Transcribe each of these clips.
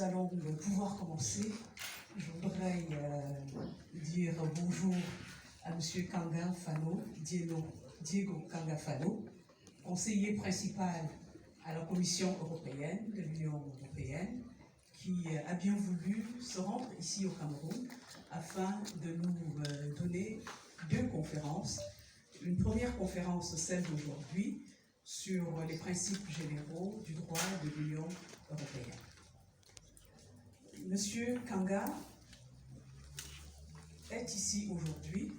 nous allons pouvoir commencer. Je voudrais dire bonjour à M. Kanga Fano, Diego Kanga Fano, conseiller principal à la Commission européenne de l'Union européenne, qui a bien voulu se rendre ici au Cameroun afin de nous donner deux conférences. Une première conférence, celle d'aujourd'hui, sur les principes généraux du droit de l'Union européenne. Monsieur Kanga est ici aujourd'hui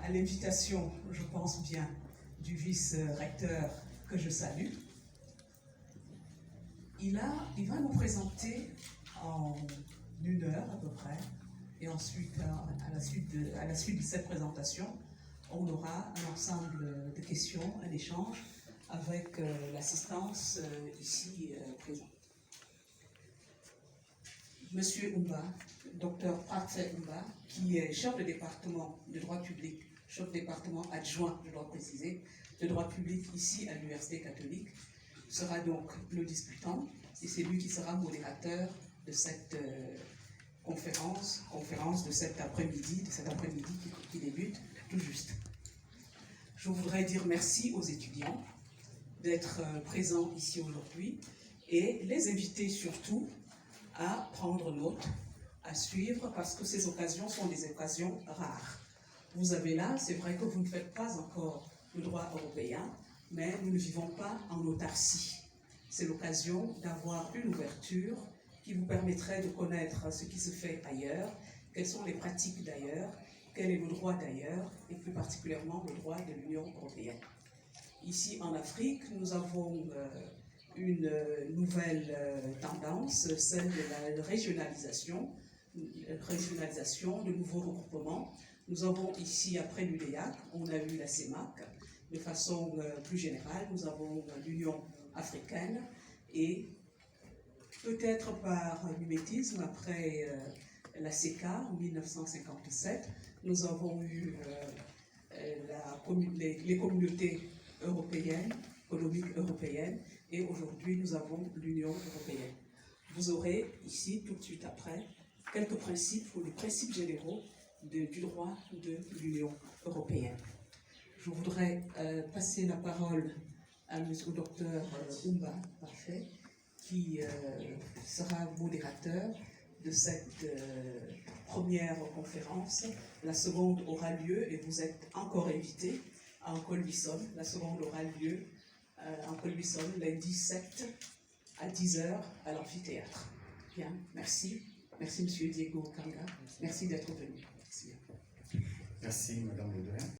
à l'invitation, je pense bien, du vice-recteur que je salue. Il va nous présenter en 1 heure à peu près, et ensuite, à la suite de cette présentation, on aura un ensemble de questions, un échange avec l'assistance ici présente. Monsieur Umba, Dr Parfait Umba, qui est chef de département de droit public, chef de département adjoint, je dois préciser, de droit public ici à l'Université catholique, sera donc le discutant, et c'est lui qui sera modérateur de cette conférence de cet après-midi, qui débute tout juste. Je voudrais dire merci aux étudiants d'être présents ici aujourd'hui et les inviter surtout à prendre note, à suivre, parce que ces occasions sont des occasions rares. Vous avez là, c'est vrai que vous ne faites pas encore le droit européen, mais nous ne vivons pas en autarcie. C'est l'occasion d'avoir une ouverture qui vous permettrait de connaître ce qui se fait ailleurs, quelles sont les pratiques d'ailleurs, quel est le droit d'ailleurs, et plus particulièrement le droit de l'Union européenne. Ici en Afrique, nous avons une nouvelle tendance, celle de la régionalisation, de nouveaux regroupements. Nous avons ici, après l'UDEAC, on a eu la CEMAC. De façon plus générale, nous avons l'Union africaine et peut-être par mimétisme, après la CECA en 1957, nous avons eu les communautés européennes, économiques européennes, et aujourd'hui nous avons l'Union européenne. Vous aurez ici, tout de suite après, quelques principes ou les principes généraux du droit de l'Union européenne. Je voudrais passer la parole au docteur Umba Parfait, qui sera modérateur de cette première conférence. La seconde aura lieu, et vous êtes encore invités, à Colbison. La seconde aura lieu en Colbison, lundi 7 à 10h à l'amphithéâtre. Bien, merci. Merci, monsieur Diego Kanga. Merci d'être venu. Merci. Merci, madame le doyen.